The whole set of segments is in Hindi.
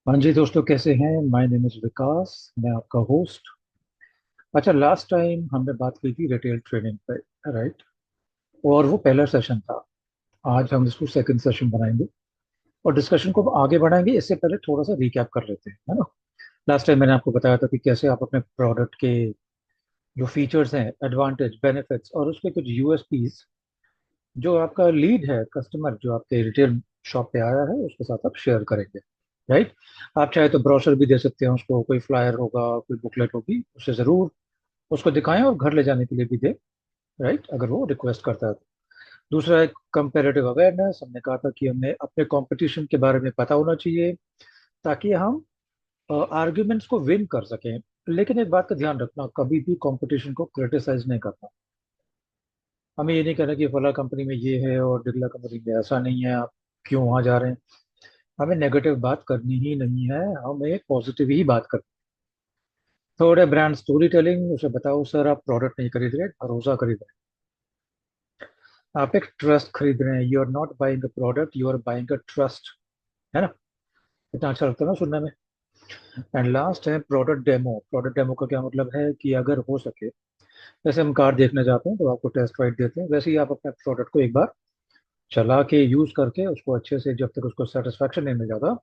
हाँ जी दोस्तों, कैसे हैं? माय नेम इज़ विकास। मैं आपका होस्ट। अच्छा, लास्ट टाइम हमने बात की थी रिटेल ट्रेनिंग पे, राइट? और वो पहला सेशन था। आज हम इसको सेकंड सेशन बनाएंगे और डिस्कशन को आगे बढ़ाएंगे। इससे पहले थोड़ा सा रिकैप कर लेते हैं, है ना? लास्ट टाइम मैंने आपको बताया था कि कैसे आप अपने प्रोडक्ट के जो फीचर्स हैं, एडवांटेज, बेनिफिट्स और उसके कुछ यूएसपीज, जो आपका लीड है, कस्टमर जो आपके रिटेल शॉप पे आया है, उसके साथ आप शेयर करेंगे, राइट? आप चाहे तो ब्रोशर भी दे सकते हैं उसको, कोई फ्लायर होगा, कोई बुकलेट होगी, उसे जरूर उसको दिखाएं और घर ले जाने के लिए भी दे, राइट, अगर वो रिक्वेस्ट करता है तो। दूसरा है कंपेरेटिव अवेयरनेस। हमने कहा था कि हमें अपने कंपटीशन के बारे में पता होना चाहिए ताकि हम आर्ग्यूमेंट्स को विन कर सकें। लेकिन एक बात का ध्यान रखना, कभी भी कंपटीशन को क्रिटिसाइज नहीं करना। हमें ये नहीं कहना कि फला कंपनी में ये है और डिगला कंपनी में ऐसा नहीं है, आप क्यों वहां जा रहे हैं। हमें नेगेटिव बात करनी ही नहीं है, हमें पॉजिटिव ही बात करनी। थोड़े ब्रांड स्टोरी टेलिंग, उसे बताओ सर आप प्रोडक्ट नहीं खरीद रहे, भरोसा खरीद रहे हैं, आप एक ट्रस्ट खरीद रहे हैं। You are not buying a product, you are buying a trust, है ना? इतना अच्छा लगता है ना सुनने में। एंड लास्ट है प्रोडक्ट डेमो। प्रोडक्ट डेमो का क्या मतलब है कि अगर हो सके, जैसे हम कार देखने जाते हैं तो आपको टेस्ट राइड देते हैं, वैसे ही आप अपने प्रोडक्ट को एक बार चला के यूज करके उसको अच्छे से, जब तक उसको सेटिस्फेक्शन नहीं मिल जाता,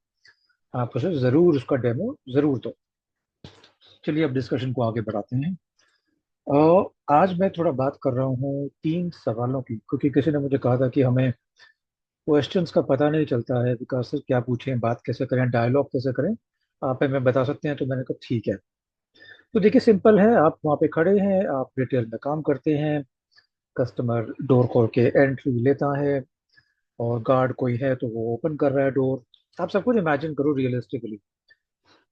आप उसे जरूर उसका डेमो जरूर दो। चलिए अब डिस्कशन को आगे बढ़ाते हैं। आज मैं थोड़ा बात कर रहा हूँ तीन सवालों की, क्योंकि किसी ने मुझे कहा था कि हमें क्वेश्चंस का पता नहीं चलता है, विकास सर क्या पूछें, बात कैसे करें, डायलॉग कैसे करें। आप हमें बता सकते हैं? तो मैंने कहा ठीक है। तो देखिए, सिंपल है। आप वहाँ पे खड़े हैं, आप रिटेल में काम करते हैं, कस्टमर डोर खोल के एंट्री लेता है और गार्ड कोई है तो वो ओपन कर रहा है डोर। आप सब कुछ इमेजिन करो रियलिस्टिकली।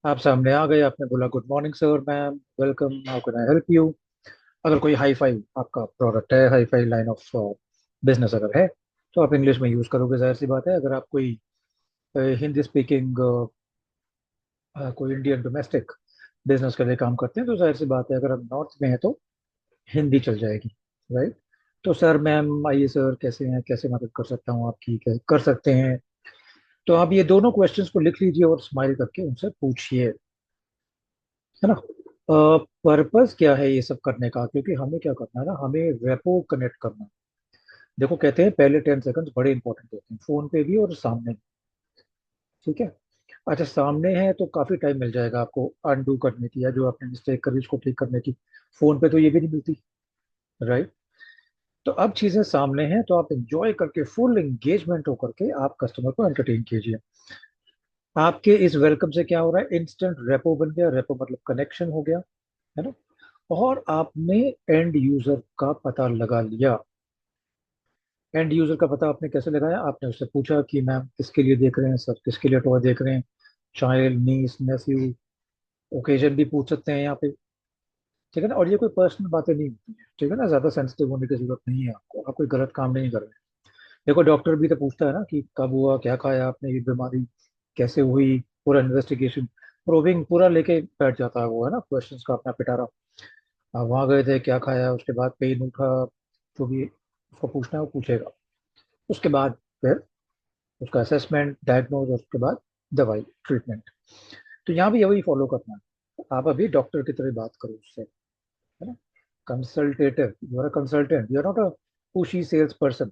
आप सामने आ गए, आपने बोला good morning sir, ma'am, welcome, how can I help you. अगर कोई हाई फाई आपका प्रोडक्ट है, hi fi line of business अगर है, तो आप इंग्लिश में यूज करोगे, जाहिर सी बात है। अगर आप कोई हिंदी स्पीकिंग कोई इंडियन डोमेस्टिक बिजनेस के लिए काम करते हैं, तो जाहिर सी बात है, अगर हम नॉर्थ में हैं तो हिंदी चल जाएगी, राइट? तो सर, मैम, आइए सर, कैसे हैं, कैसे मदद कर सकता हूँ आपकी, कर सकते हैं। तो आप ये दोनों क्वेश्चंस को लिख लीजिए और स्माइल करके उनसे पूछिए, है ना? पर्पस क्या है ये सब करने का? क्योंकि हमें क्या करना है ना, हमें रेपो कनेक्ट करना है। देखो, कहते हैं पहले 10 सेकंड्स बड़े इंपॉर्टेंट होते हैं, फोन पे भी और सामने भी, ठीक है? अच्छा, सामने है तो काफी टाइम मिल जाएगा आपको अनडू करने की, या जो आपने मिस्टेक करी उसको ठीक करने की। फोन पे तो ये भी नहीं मिलती, राइट? तो अब चीजें सामने हैं तो आप इंजॉय करके, फुल एंगेजमेंट होकर के आप कस्टमर को एंटरटेन कीजिए। आपके इस वेलकम से क्या हो रहा है? इंस्टेंट रेपो बन गया। रेपो मतलब कनेक्शन हो गया, है ना? और आपने एंड यूजर का पता लगा लिया। एंड यूजर का पता आपने कैसे लगाया? आपने उससे पूछा कि मैम किसके लिए देख रहे हैं, सर किसके लिए टॉय देख रहे हैं, चाइल्ड, नीस, नेफ्यू, ओकेजन भी पूछ सकते हैं यहाँ पे, ठीक है ना? और ये कोई पर्सनल बातें नहीं होती है, ठीक है ना? ज्यादा सेंसिटिव होने की जरूरत नहीं है आपको, आप कोई गलत काम नहीं कर रहे हैं। देखो, डॉक्टर भी तो पूछता है ना कि कब हुआ, क्या खाया आपने, ये बीमारी कैसे हुई, पूरा इन्वेस्टिगेशन, प्रोबिंग पूरा लेके बैठ जाता है वो, है ना? क्वेश्चंस का अपना पिटारा। आप वहां गए थे, क्या खाया, उसके बाद पेन उठा, जो भी उसको पूछना है वो पूछेगा। उसके बाद फिर उसका असेसमेंट, डायग्नोज, और उसके बाद दवाई, ट्रीटमेंट। तो यहाँ भी यही फॉलो करना है। आप अभी डॉक्टर की तरह बात करो उससे, है ना? Consultative, you are a consultant, you are not a pushy sales person,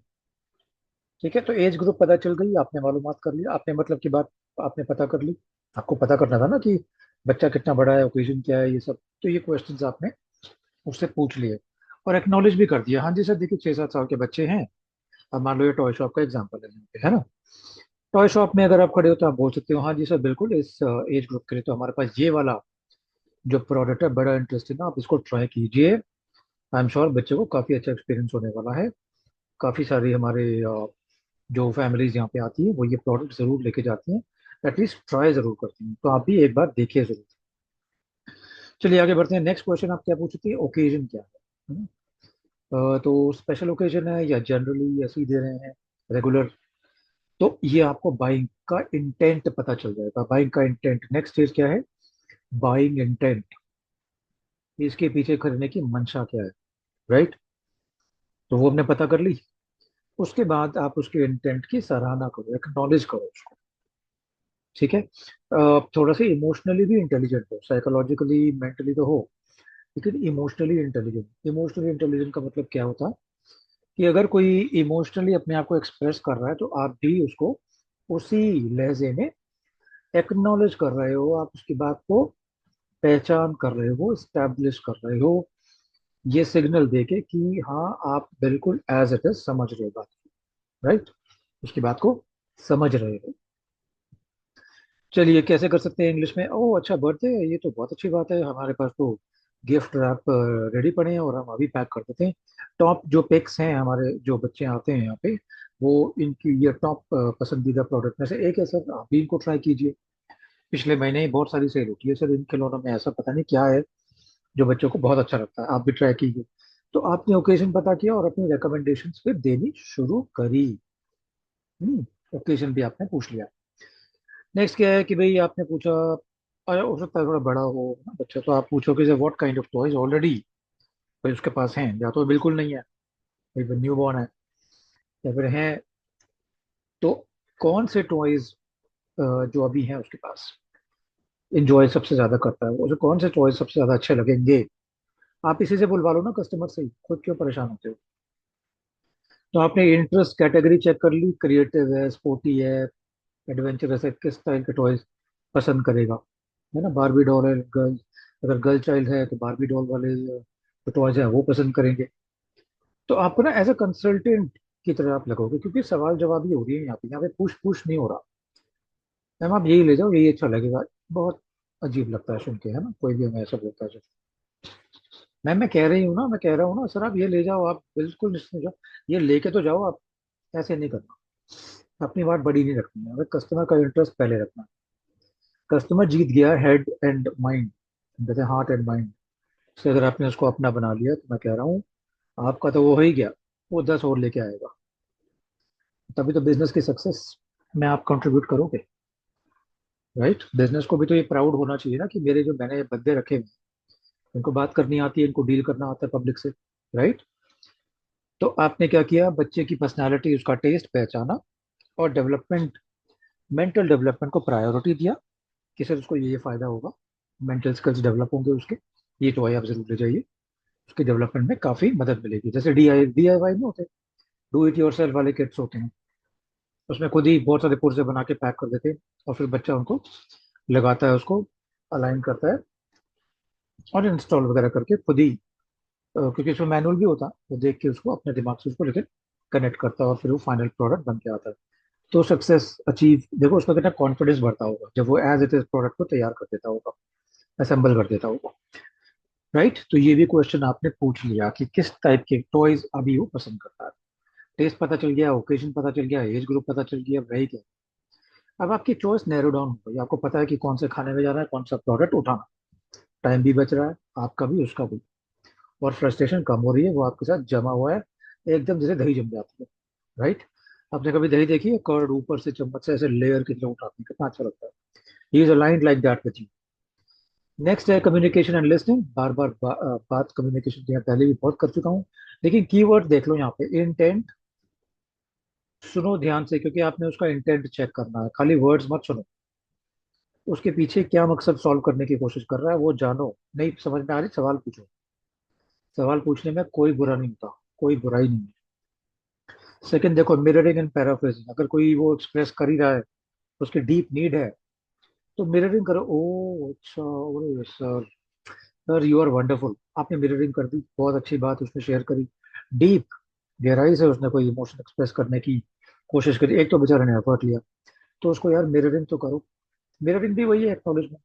ठीक है? तो एज ग्रुप पता चल गई, आपने मालूमात कर लिया, आपने मतलब की बात आपने पता कर ली। आपको पता करना था ना कि बच्चा कितना बड़ा है, ओकेजन क्या है, ये सब। तो ये क्वेश्चंस आपने उससे पूछ लिए और एक्नॉलेज भी कर दिया, हाँ जी सर, देखिए 6-7 साल के बच्चे हैं। अब मान लो ये टॉय शॉप का एग्जांपल है यहाँ पे, है ना? टॉय शॉप में अगर आप खड़े हो तो आप बोल सकते हो, हाँ जी सर, बिल्कुल, इस एज ग्रुप के लिए तो हमारे पास ये वाला जो प्रोडक्ट है बड़ा इंटरेस्टिंग है, आप इसको ट्राई कीजिए। आई एम श्योर बच्चे को काफ़ी अच्छा एक्सपीरियंस होने वाला है। काफ़ी सारी हमारे जो फैमिलीज यहाँ पे आती है वो ये प्रोडक्ट जरूर लेके जाती हैं, एटलीस्ट ट्राई जरूर करती हैं, तो आप भी एक बार देखिए जरूर। चलिए आगे बढ़ते हैं। नेक्स्ट क्वेश्चन आप क्या पूछते हैं? ओकेजन क्या है ना? तो स्पेशल ओकेजन है या जनरली ऐसे ही दे रहे हैं, रेगुलर? तो ये आपको बाइंग का इंटेंट पता चल जाएगा। बाइंग का इंटेंट, नेक्स्ट स्टेज क्या है? बाइंग इंटेंट, इसके पीछे खरीदने की मंशा क्या है, राइट? तो वो हमने पता कर ली। उसके बाद आप उसके इंटेंट की सराहना करो, एक्नॉलेज करो उसको। ठीक है। थोड़ा सा इमोशनली भी इंटेलिजेंट हो, साइकोलॉजिकली मेंटली तो हो, लेकिन इमोशनली इंटेलिजेंट। इमोशनली इंटेलिजेंट का मतलब क्या होता है कि अगर कोई इमोशनली अपने आप को एक्सप्रेस कर रहा है तो आप भी उसको उसी लहजे में एक्नॉलेज कर रहे हो, आप उसकी बात को पहचान कर रहे हो, स्टैब्लिश कर रहे हो, ये सिग्नल देके कि हाँ आप बिल्कुल एज इट इज समझ रहे हो बात, राइट, उसकी बात को समझ रहे हो। चलिए कैसे कर सकते हैं इंग्लिश में? ओह अच्छा, बर्थडे है, ये तो बहुत अच्छी बात है, हमारे पास तो गिफ्ट रैप रेडी पड़े हैं और हम अभी पैक कर देते हैं। टॉप जो पिक्स हैं, हमारे जो बच्चे आते हैं यहाँ पे, वो इनकी ये टॉप पसंदीदा प्रोडक्ट में से एक है सर, आप भी इनको ट्राई कीजिए। पिछले महीने ही बहुत सारी सेल होती है सर इन खिलौनों में, ऐसा पता नहीं क्या है जो बच्चों को बहुत अच्छा लगता है, आप भी ट्राई कीजिए। तो आपने ओकेजन पता किया और अपनी रिकमेंडेशंस फिर देनी शुरू करी। ओकेजन भी आपने पूछ लिया। नेक्स्ट क्या है कि भाई आपने पूछा, अरे हो सकता है थोड़ा बड़ा हो ना बच्चा, तो आप पूछोगे what kind of toys already भाई उसके पास हैं, या तो बिल्कुल नहीं है, भाई न्यू बॉर्न है, या फिर हैं, तो कौन से टॉयज जो अभी हैं उसके पास इंजॉय सबसे ज्यादा करता है, उसे कौन से टॉयज सबसे ज्यादा अच्छे लगेंगे। आप इसी से बुलवा लो ना कस्टमर से ही, खुद क्यों परेशान होते हो। तो आपने इंटरेस्ट कैटेगरी चेक कर ली, क्रिएटिव है, स्पोर्टी है, एडवेंचरस है, किस टाइप के टॉयज पसंद करेगा, है ना। बारबी डॉल है गर्ल, अगर गर्ल चाइल्ड है तो बारबी डॉल वाले जो टॉयज है वो पसंद करेंगे। तो आपको ना एज अ कंसल्टेंट की तरह आप लगोगे, क्योंकि सवाल जवाब ही हो रही है यहाँ पे पुश पुश नहीं हो रहा। मैम आप यही ले जाओ, यही अच्छा लगेगा। बहुत अजीब लगता है सुन के, है ना, कोई भी हमें ऐसा बोलता है जो। मैम मैं कह रही हूँ ना, मैं कह रहा हूँ ना सर, आप ये ले जाओ, आप बिल्कुल निश्चिंत हो जाओ, ये लेके तो जाओ आप। ऐसे नहीं करना, अपनी बात बड़ी नहीं रखनी है, हमें कस्टमर का इंटरेस्ट पहले रखना है। कस्टमर जीत गया हेड एंड माइंड, कहते हैं हार्ट एंड माइंड से, अगर आपने उसको अपना बना लिया तो मैं कह रहा हूँ आपका तो वो हो ही गया, वो 10 और लेके आएगा। तभी तो बिजनेस की सक्सेस में आप कंट्रीब्यूट करोगे, राइट। बिजनेस को भी तो ये प्राउड होना चाहिए ना कि मेरे जो मैंने बंदे रखे हैं, इनको बात करनी आती है, इनको डील करना आता है पब्लिक से, राइट। तो आपने क्या किया, बच्चे की पर्सनालिटी, उसका टेस्ट पहचाना और डेवलपमेंट, मेंटल डेवलपमेंट को प्रायोरिटी दिया कि सर उसको ये फायदा होगा, मेंटल स्किल्स डेवलप होंगे उसके, ये तो आप जरूर ले जाइए, उसके डेवलपमेंट में काफी मदद मिलेगी। जैसे DIY नहीं होते, डू इट योरसेल्फ वाले किट्स होते हैं, उसमें खुद ही बहुत सारे पुर्जे बना के पैक कर देते हैं और फिर बच्चा उनको लगाता है, उसको अलाइन करता है और इंस्टॉल वगैरह करके खुद ही, क्योंकि इसमें मैनुअल भी होता है, वो देख के उसको अपने दिमाग से उसको लेकर कनेक्ट करता है और फिर वो फाइनल प्रोडक्ट बन के आता है। तो सक्सेस अचीव देखो, उसका कितना कॉन्फिडेंस बढ़ता होगा जब वो एज इट इज प्रोडक्ट को तैयार कर देता होगा, असेंबल कर देता होगा, राइट। तो ये भी क्वेश्चन आपने पूछ लिया कि किस टाइप के टॉयज अभी वो पसंद करता है। टेस्ट पता चल गया, ओकेजन पता चल गया, एज ग्रुप पता चल गया, वही क्या। अब आपकी चॉइस नैरो डाउन हो गई, आपको पता है कि कौन से खाने में जाना है, कौन सा प्रोडक्ट उठाना। टाइम भी बच रहा है, आपका भी उसका भी, और फ्रस्ट्रेशन कम हो रही है, वो आपके साथ जमा हुआ है एकदम जैसे दही जम जाती है, राइट। आपने कभी दही देखी है, कर्ड ऊपर से चम्मच से ऐसे लेयर की तरह उठाते हैं, कितना अच्छा लगता है। He is aligned like that with you. Next है कम्युनिकेशन एंड लिसनिंग। बार बार बात कम्युनिकेशन की यहाँ पहले भी बहुत कर चुका हूँ, लेकिन कीवर्ड देख लो यहाँ पे, इंटेंट। सुनो ध्यान से, क्योंकि आपने उसका इंटेंट चेक करना है, खाली वर्ड्स मत सुनो, उसके पीछे क्या मकसद सॉल्व करने की कोशिश कर रहा है वो जानो। नहीं समझ में आ रही, सवाल पूछो। सवाल पूछने में कोई बुरा नहीं होता, कोई बुराई नहीं है। सेकंड देखो, मिररिंग एंड पैराफ्रेजिंग, अगर कोई वो एक्सप्रेस कर ही रहा है, उसकी डीप नीड है, तो मिररिंग करो। ओ अच्छा, ओरे sir, sir you are wonderful, आपने मिररिंग कर दी, बहुत अच्छी बात उसने शेयर करी। डीप, गहराई से उसने कोई इमोशन एक्सप्रेस करने की कोशिश करी, एक तो बेचारे ने एफर्ट लिया, तो उसको यार मिररिंग तो करो। मिररिंग भी वही है, एक्नॉलेजमेंट।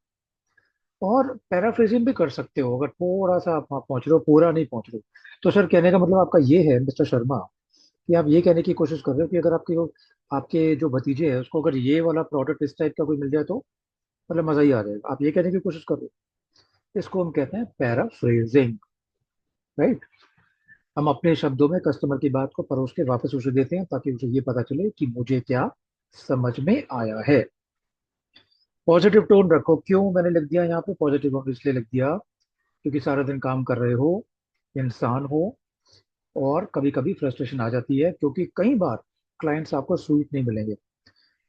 और पैराफ्रेजिंग भी कर सकते हो, अगर थोड़ा सा आप वहाँ पहुंच रहे हो, पूरा नहीं पहुंच रहे हो। तो सर कहने का मतलब आपका ये है मिस्टर शर्मा, कि आप ये कहने की कोशिश कर रहे हो कि अगर आपके जो भतीजे है उसको अगर ये वाला प्रोडक्ट इस टाइप का कोई मिल जाए तो मतलब मजा ही आ जाएगा, आप ये कहने की कोशिश कर रहे हो। इसको हम कहते हैं पैराफ्रेजिंग, राइट। हम अपने शब्दों में कस्टमर की बात को परोस के वापस उसे देते हैं ताकि उसे ये पता चले कि मुझे क्या समझ में आया है। पॉजिटिव टोन रखो, क्यों मैंने लिख दिया यहाँ पे पॉजिटिव टोन, इसलिए लिख दिया क्योंकि सारा दिन काम कर रहे हो, इंसान हो, और कभी कभी फ्रस्ट्रेशन आ जाती है क्योंकि कई बार क्लाइंट्स आपको स्वीट नहीं मिलेंगे।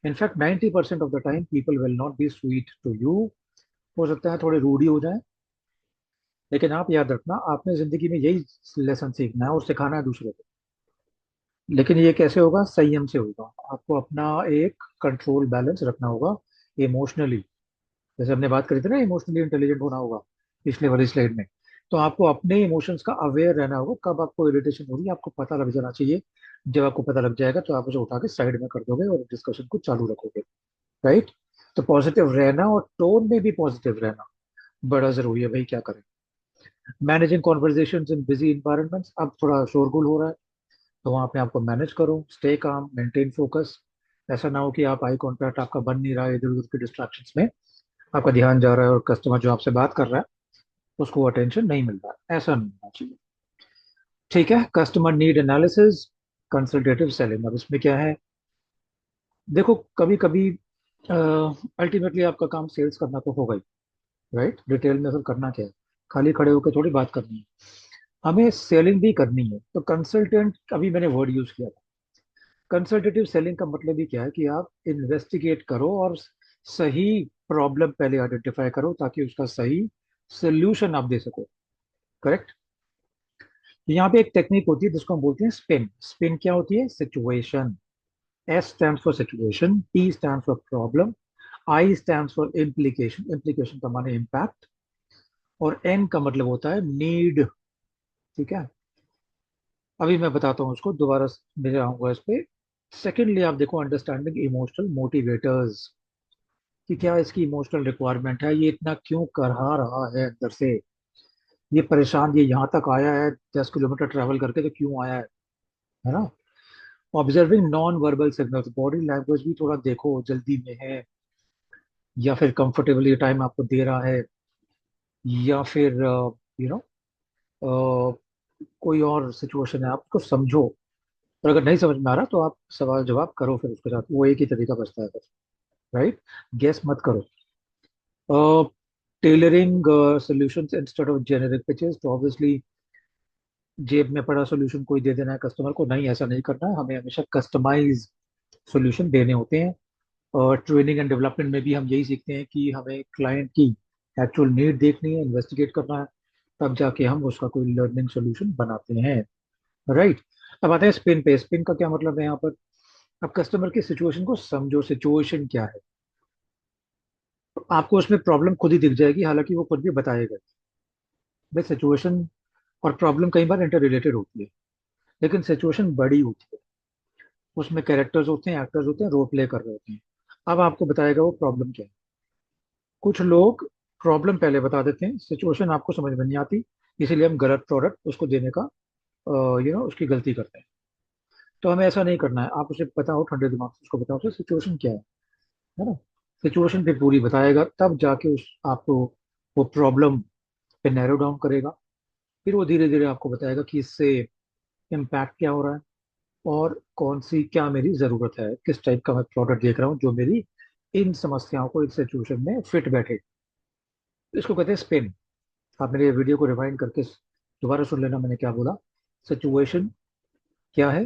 In fact 90% of the time people will not be sweet to you. हो सकता है थोड़े रूडी हो जाए, लेकिन आप याद रखना आपने जिंदगी में यही लेसन सीखना है और सिखाना है दूसरे को। लेकिन ये कैसे होगा? संयम से होगा। आपको अपना एक कंट्रोल बैलेंस रखना होगा इमोशनली। जैसे हमने बात करी थी ना, इमोशनली इंटेलिजेंट होना होगा पिछले वाली स्लाइड में। तो आपको अपने इमोशंस का अवेयर रहना होगा, कब आपको इरिटेशन हो रही है आपको पता लग जाना चाहिए। जब आपको पता लग जाएगा तो आप उसे उठा के साइड में कर दोगे और डिस्कशन को चालू रखोगे। राइट? तो पॉजिटिव रहना और टोन में भी पॉजिटिव रहना बड़ा जरूरी है भाई, क्या करें। मैनेजिंग कॉन्वर्जेशन इन बिजी इन्वायरमेंट्स, अब थोड़ा शोरगुल हो रहा है तो वहाँ पे आपको मैनेज करो, स्टे काम, मेंटेन फोकस। ऐसा ना हो कि आप आई कांटेक्ट आपका बन नहीं रहा है, इधर उधर के डिस्ट्रैक्शंस में आपका ध्यान जा रहा है और कस्टमर जो आपसे बात कर रहा है उसको अटेंशन नहीं मिल रहा है। ऐसा नहीं होना चाहिए। ठीक है, customer need analysis, consultative selling. अब इसमें क्या है? देखो, कभी कभी अल्टीमेटली आपका काम सेल्स करना तो होगा ही। राइट? डिटेल में फिर करना क्या है? खाली खड़े होकर थोड़ी बात करनी है, हमें सेलिंग भी करनी है। तो कंसल्टेंट, अभी मैंने वर्ड यूज किया। कंसल्टेटिव सेलिंग का मतलब ही क्या है कि आप इन्वेस्टिगेट करो और सही प्रॉब्लम पहले आइडेंटिफाई करो ताकि उसका सही सोल्यूशन आप दे सको। करेक्ट? यहाँ पे एक टेक्निक होती है जिसको हम बोलते हैं स्पिन। स्पिन क्या होती है? Situation. S stand for situation, T stand for problem, I stand for implication, implication का माने इम्पैक्ट, और एन का मतलब होता है नीड। ठीक है? अभी मैं बताता हूँ उसको दोबारा, मेरे आऊंगा इस पे। सेकेंडली आप देखो, अंडरस्टैंडिंग इमोशनल मोटिवेटर्स, कि क्या इसकी इमोशनल रिक्वायरमेंट है, ये इतना क्यों करहा रहा है अंदर से, ये परेशान, ये यहाँ तक आया है 10 किलोमीटर ट्रैवल करके तो क्यों आया है ना? Observing non verbal signals, body language भी थोड़ा देखो, जल्दी में है या फिर कंफर्टेबली टाइम आपको दे रहा है, या फिर यू नो कोई और सिचुएशन है, आप उसको समझो। और अगर नहीं समझ में आ रहा तो आप सवाल जवाब करो फिर उसके साथ, वो एक ही तरीका बचता है बस। राइट? गेस मत करो। Tailoring solutions instead of generic pitches, तो ऑब्वियसली जेब में पड़ा सॉल्यूशन कोई दे देना है कस्टमर को, नहीं, ऐसा नहीं करना है। हमें हमेशा कस्टमाइज सॉल्यूशन देने होते हैं। और ट्रेनिंग एंड डेवलपमेंट में भी हम यही सीखते हैं कि हमें क्लाइंट की एक्चुअल नीड देखनी है, इन्वेस्टिगेट करना है, तब जाके हम उसका कोई लर्निंग सॉल्यूशन बनाते हैं। राइट? अब आते हैं स्पिन पे। स्पिन का क्या मतलब है यहाँ पर? अब कस्टमर की सिचुएशन को समझो, सिचुएशन क्या है। तो आपको उसमें प्रॉब्लम खुद ही दिख जाएगी, हालांकि वो खुद भी बताएगा। भाई, सिचुएशन और प्रॉब्लम कई बार इंटर रिलेटेड होती है, लेकिन सिचुएशन बड़ी होती है। उसमें कैरेक्टर्स होते हैं, एक्टर्स होते हैं, रोल प्ले कर रहे होते हैं। अब आपको बताएगा वो प्रॉब्लम क्या है। कुछ लोग प्रॉब्लम पहले बता देते हैं, सिचुएशन आपको समझ में नहीं आती, इसीलिए हम गलत प्रोडक्ट उसको देने का उसकी गलती करते हैं। तो हमें ऐसा नहीं करना है। आप उसे बताओ, ठंडे दिमाग से उसको बताओ सर सिचुएशन क्या है ना? सिचुएशन पे पूरी बताएगा, तब जाके उस आपको वो प्रॉब्लम पे नैरो डाउन करेगा। फिर वो धीरे धीरे आपको बताएगा कि इससे इम्पैक्ट क्या हो रहा है और कौन सी क्या मेरी ज़रूरत है, किस टाइप का मैं प्रोडक्ट देख रहा हूँ जो मेरी इन समस्याओं को, इस सिचुएशन में फिट बैठे। इसको कहते हैं स्पिन। आप मेरे वीडियो को रिवाइंड करके दोबारा सुन लेना मैंने क्या बोला। सिचुएशन क्या है?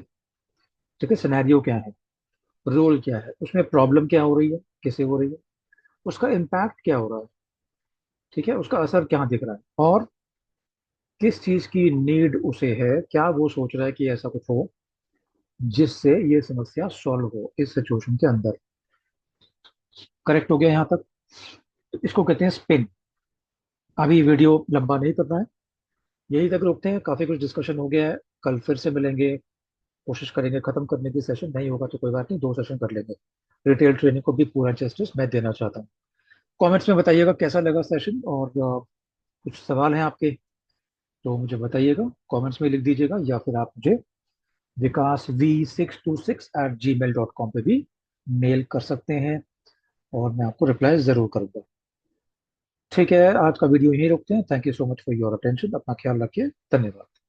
ठीक है, सिनेरियो क्या है, रोल क्या है, उसमें प्रॉब्लम क्या हो रही है, किसे हो रही है, उसका इम्पैक्ट क्या हो रहा है, ठीक है, उसका असर क्या दिख रहा है, और किस चीज की नीड उसे है, क्या वो सोच रहा है कि ऐसा कुछ हो जिससे ये समस्या सॉल्व हो इस सिचुएशन के अंदर। करेक्ट हो गया यहाँ तक? इसको कहते हैं स्पिन। अभी वीडियो लंबा नहीं करना है, यही तक रोकते हैं, काफी कुछ डिस्कशन हो गया है। कल फिर से मिलेंगे, कोशिश करेंगे खत्म करने की। सेशन नहीं होगा तो कोई बात नहीं, 2 सेशन कर लेंगे। रिटेल ट्रेनिंग को भी पूरा जस्टिस मैं देना चाहता हूँ। कमेंट्स में बताइएगा कैसा लगा सेशन, और कुछ सवाल हैं आपके तो मुझे बताइएगा, कमेंट्स में लिख दीजिएगा, या फिर आप मुझे vikas v626@gmail.com पे भी मेल कर सकते हैं और मैं आपको रिप्लाई जरूर करूंगा। ठीक है, आज का वीडियो यहीं रोकते हैं। Thank you so much for your attention. अपना ख्याल रखिए। धन्यवाद।